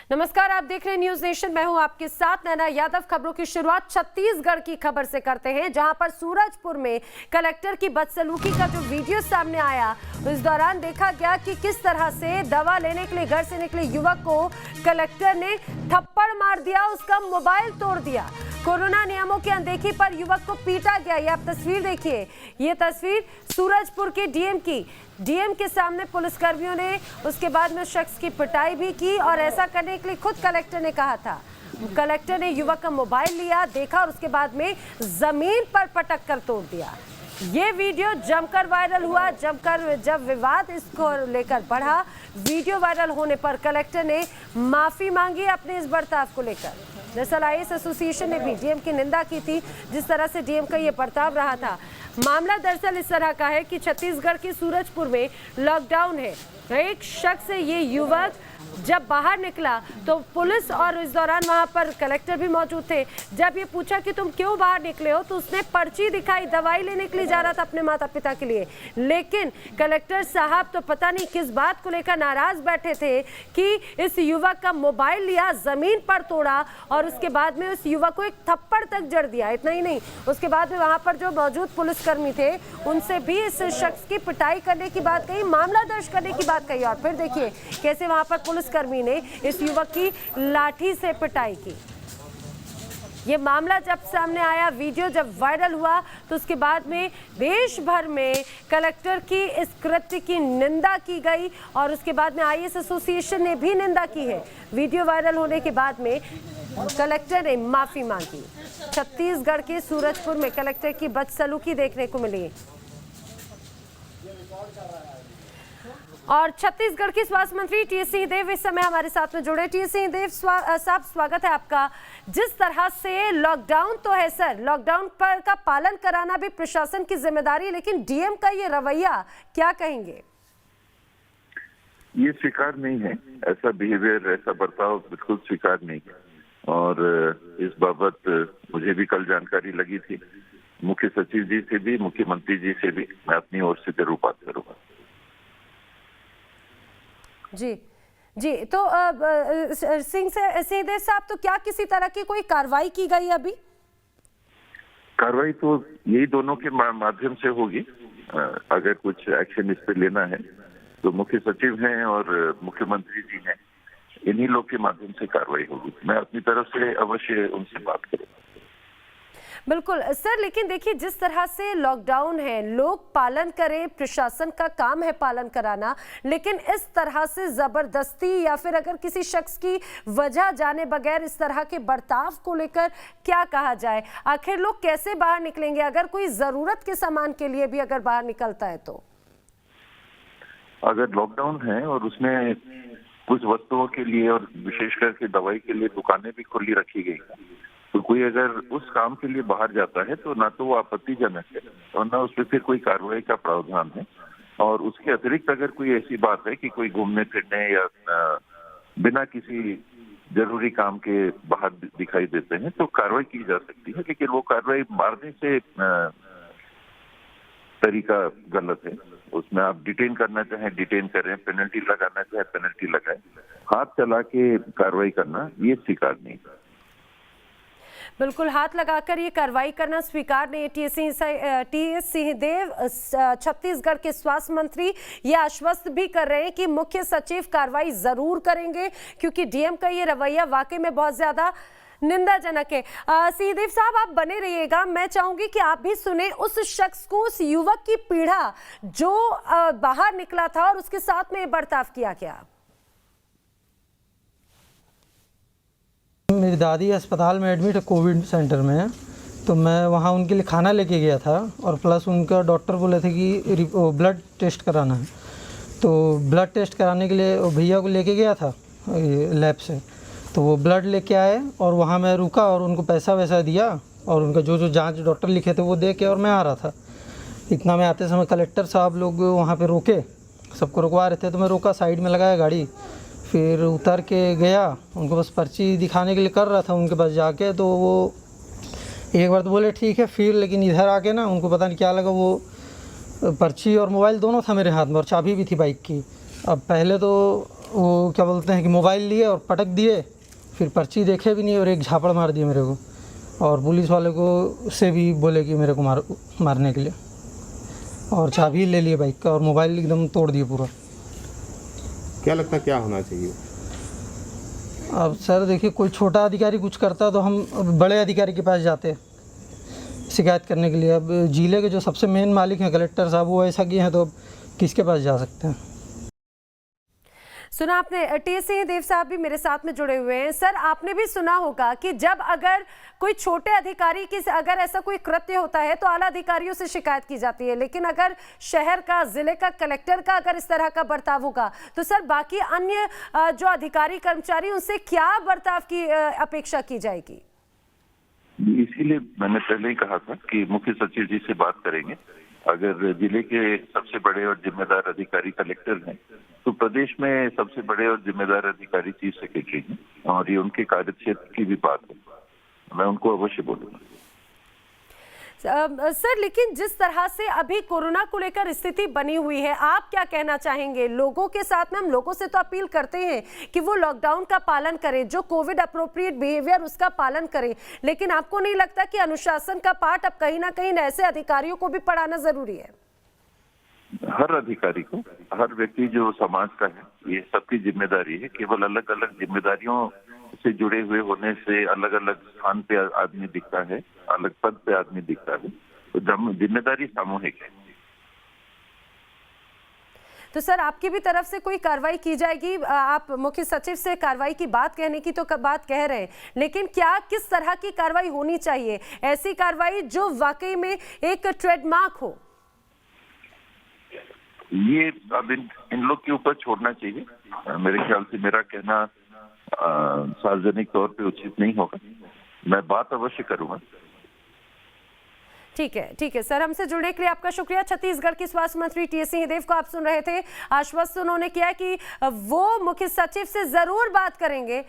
नमस्कार, आप देख रहे हैं न्यूज नेशन। मैं हूं आपके साथ नैना यादव। खबरों की शुरुआत छत्तीसगढ़ की खबर से करते हैं, जहां पर सूरजपुर में कलेक्टर की बदसलूकी का जो वीडियो सामने आया, इस दौरान देखा गया कि किस तरह से दवा लेने के लिए घर से निकले युवक को कलेक्टर ने थप्पड़ मार दिया, उसका मोबाइल तोड़ दिया। कोरोना नियमों की अनदेखी पर युवक को पीटा गया। ये आप तस्वीर देखिए, ये तस्वीर सूरजपुर के डीएम के सामने पुलिसकर्मियों ने उसके बाद में शख्स की पिटाई भी की और ऐसा करने के लिए खुद कलेक्टर ने कहा था। कलेक्टर ने युवक का मोबाइल लिया, देखा और उसके बाद में जमीन पर पटक कर तोड़ दिया। ये वीडियो जमकर वायरल हुआ। जब विवाद इसको लेकर बढ़ा, वीडियो वायरल होने पर कलेक्टर ने माफी मांगी अपने इस बर्ताव को लेकर। दरअसल आईएएस एसोसिएशन ने भी डीएम की निंदा की थी, जिस तरह से डीएम का ये बर्ताव रहा था। मामला दरअसल इस तरह का है कि छत्तीसगढ़ के सूरजपुर में लॉकडाउन है। एक शख्स, ये युवक जब बाहर निकला तो पुलिस और इस दौरान वहां पर कलेक्टर भी मौजूद थे। जब ये पूछा कि तुम क्यों बाहर निकले हो, तो उसने पर्ची दिखाई, दवाई लेने के लिए जा रहा था अपने माता पिता के लिए। लेकिन कलेक्टर साहब तो पता नहीं किस बात को लेकर नाराज बैठे थे कि इस युवक का मोबाइल लिया, जमीन पर तोड़ा और उसके बाद में उस युवक को एक थप्पड़ तक जड़ दिया। इतना ही नहीं, उसके बाद में वहां पर जो मौजूद पुलिसकर्मी थे उनसे भी इस शख्स की पिटाई करने की बात कही, मामला दर्ज करने की बात कही। और फिर देखिए कैसे वहां पर पुलिसकर्मी ने इस युवक की लाठी से पिटाई की। ये मामला जब सामने आया, वीडियो जब वायरल हुआ, तो उसके बाद में देश भर में कलेक्टर की इस कृत्य की निंदा की गई और उसके बाद में आईएएस एसोसिएशन ने भी निंदा की है। वीडियो वायरल होने के बाद में कलेक्टर ने माफी मांगी। छत्तीसगढ़ के सूरजपुर में कलेक्टर की बदसलूकी देखने को मिली और छत्तीसगढ़ के स्वास्थ्य मंत्री टीएस सिंहदेव इस समय हमारे साथ में जुड़े। टीएस सिंहदेव साहब, स्वागत है आपका। जिस तरह से लॉकडाउन तो है सर, लॉकडाउन पर का पालन कराना भी प्रशासन की जिम्मेदारी, लेकिन डीएम का ये रवैया क्या कहेंगे? ये स्वीकार नहीं है, ऐसा बिहेवियर, ऐसा बर्ताव बिल्कुल स्वीकार नहीं है। और इस बाबत मुझे भी कल जानकारी लगी थी, मुख्य सचिव जी से भी, मुख्यमंत्री जी से भी मैं अपनी ओर से जरूर बात करूंगा। जी, तो सिंहदेव साहब, तो क्या किसी तरह की कोई कार्रवाई की गई अभी? कार्रवाई तो यही दोनों के माध्यम से होगी। अगर कुछ एक्शन इस पे लेना है तो मुख्य सचिव हैं और मुख्यमंत्री जी हैं, इन्हीं लोग के माध्यम से कार्रवाई होगी। मैं अपनी तरफ से अवश्य उनसे बात करूंगा। बिल्कुल सर, लेकिन देखिए जिस तरह से लॉकडाउन है, लोग पालन करें, प्रशासन का काम है पालन कराना, लेकिन इस तरह से जबरदस्ती या फिर अगर किसी शख्स की वजह जाने बगैर इस तरह के बर्ताव को लेकर क्या कहा जाए? आखिर लोग कैसे बाहर निकलेंगे अगर कोई जरूरत के सामान के लिए भी अगर बाहर निकलता है तो? अगर लॉकडाउन है और उसमें कुछ वस्तुओं के लिए और विशेष करके दवाई के लिए दुकानें भी खुली रखी गई, तो कोई अगर उस काम के लिए बाहर जाता है तो ना तो वो आपत्तिजनक है और ना उस पर फिर कोई कार्रवाई का प्रावधान है। और उसके अतिरिक्त अगर कोई ऐसी बात है कि कोई घूमने फिरने या बिना किसी जरूरी काम के बाहर दिखाई देते हैं तो कार्रवाई की जा सकती है, लेकिन वो कार्रवाई मारने से तरीका गलत है। उसमें आप डिटेन करना चाहें डिटेन करें, पेनल्टी लगाना चाहे पेनल्टी लगाएं, हाथ चला के कार्रवाई करना ये स्वीकार नहीं है। बिल्कुल, हाथ लगाकर ये कार्रवाई करना स्वीकार नहीं है। टीएस सिंहदेव छत्तीसगढ़ के स्वास्थ्य मंत्री ये आश्वस्त भी कर रहे हैं कि मुख्य सचिव कार्रवाई जरूर करेंगे, क्योंकि डीएम का ये रवैया वाकई में बहुत ज्यादा निंदाजनक है। सिंहदेव साहब, आप बने रहिएगा। मैं चाहूंगी कि आप भी सुने उस शख्स को, उस युवक की पीड़ा जो बाहर निकला था और उसके साथ में बर्ताव किया गया। मेरी दादी अस्पताल में एडमिट है, कोविड सेंटर में है, तो मैं वहाँ उनके लिए खाना लेके गया था और प्लस उनका डॉक्टर बोले थे कि ब्लड टेस्ट कराना है। तो ब्लड टेस्ट कराने के लिए भैया को लेके गया था लैब से, तो वो ब्लड लेके आए और वहाँ मैं रुका और उनको पैसा वैसा दिया और उनका जो जांच डॉक्टर लिखे थे वो दे के और मैं आ रहा था। इतना में आते समय कलेक्टर साहब लोग वहाँ पे रोके, सबको रुकवा रहे थे, तो मैं रोका, साइड में लगाया गाड़ी, फिर उतर के गया, उनको बस पर्ची दिखाने के लिए कर रहा था उनके पास जाके। तो वो एक बार तो बोले ठीक है, फिर लेकिन इधर आके ना उनको पता नहीं क्या लगा, वो पर्ची और मोबाइल दोनों था मेरे हाथ में और चाबी भी थी बाइक की। अब पहले तो वो क्या बोलते हैं कि मोबाइल लिए और पटक दिए, फिर पर्ची देखे भी नहीं और एक झापड़ मार दिए मेरे को, और पुलिस वाले को से भी बोले कि मेरे को मारने के लिए, और चाबी ले लिए बाइक का और मोबाइल एकदम तोड़ दिए पूरा। क्या लगता है क्या होना चाहिए? अब सर देखिए, कोई छोटा अधिकारी कुछ करता तो हम बड़े अधिकारी के पास जाते शिकायत करने के लिए। अब जिले के जो सबसे मेन मालिक हैं कलेक्टर साहब, वो ऐसा किए हैं तो अब किसके पास जा सकते हैं। सुना आपने, टी सिंह देव साहब भी मेरे साथ में जुड़े हुए हैं। सर, आपने भी सुना होगा कि जब अगर कोई छोटे अधिकारी की अगर ऐसा कोई कृत्य होता है तो आला अधिकारियों से शिकायत की जाती है, लेकिन अगर शहर का, जिले का कलेक्टर का अगर इस तरह का बर्ताव होगा तो सर बाकी अन्य जो अधिकारी कर्मचारी उनसे क्या बर्ताव की अपेक्षा की जाएगी? इसीलिए मैंने पहले ही कहा था कि मुख्य सचिव जी से बात करेंगे। अगर जिले के सबसे बड़े और जिम्मेदार अधिकारी कलेक्टर हैं तो प्रदेश में सबसे बड़े और जिम्मेदार अधिकारी चीफ सेक्रेटरी हैं, और ये उनके कार्यक्षेत्र की भी बात है, मैं उनको अवश्य बोलूंगा। सर, लेकिन जिस तरह से अभी कोरोना को लेकर स्थिति बनी हुई है, आप क्या कहना चाहेंगे? लोगों के साथ में हम लोगों से तो अपील करते हैं कि वो लॉकडाउन का पालन करें, जो कोविड अप्रोप्रिएट बिहेवियर उसका पालन करें, लेकिन आपको नहीं लगता कि अनुशासन का पाठ अब कहीं ना कहीं ऐसे अधिकारियों को भी पढ़ाना जरूरी है? हर अधिकारी को, हर व्यक्ति जो समाज का है, ये सबकी जिम्मेदारी है। केवल अलग अलग जिम्मेदारियों से जुड़े हुए होने से अलग अलग स्थान पे आदमी दिखता है, अलग पद पे आदमी दिखता है, तो जिम्मेदारी सामूहिक है। तो सर, आपकी भी तरफ से कोई कार्रवाई की जाएगी? आप मुख्य सचिव से कार्रवाई की बात कहने की तो बात कह रहे हैं, लेकिन क्या किस तरह की कार्रवाई होनी चाहिए? ऐसी कार्रवाई जो वाकई में एक ट्रेडमार्क हो? ये अब इन लोग के ऊपर छोड़ना चाहिए। मेरे ख्याल से मेरा कहना सार्वजनिक तौर पे उचित नहीं होगा। मैं बात अवश्य करूंगा। ठीक है सर, हमसे जुड़ने के लिए आपका शुक्रिया। छत्तीसगढ़ के स्वास्थ्य मंत्री टी सिंहदेव को आप सुन रहे थे। आश्वस्त उन्होंने किया कि वो मुख्य सचिव से जरूर बात करेंगे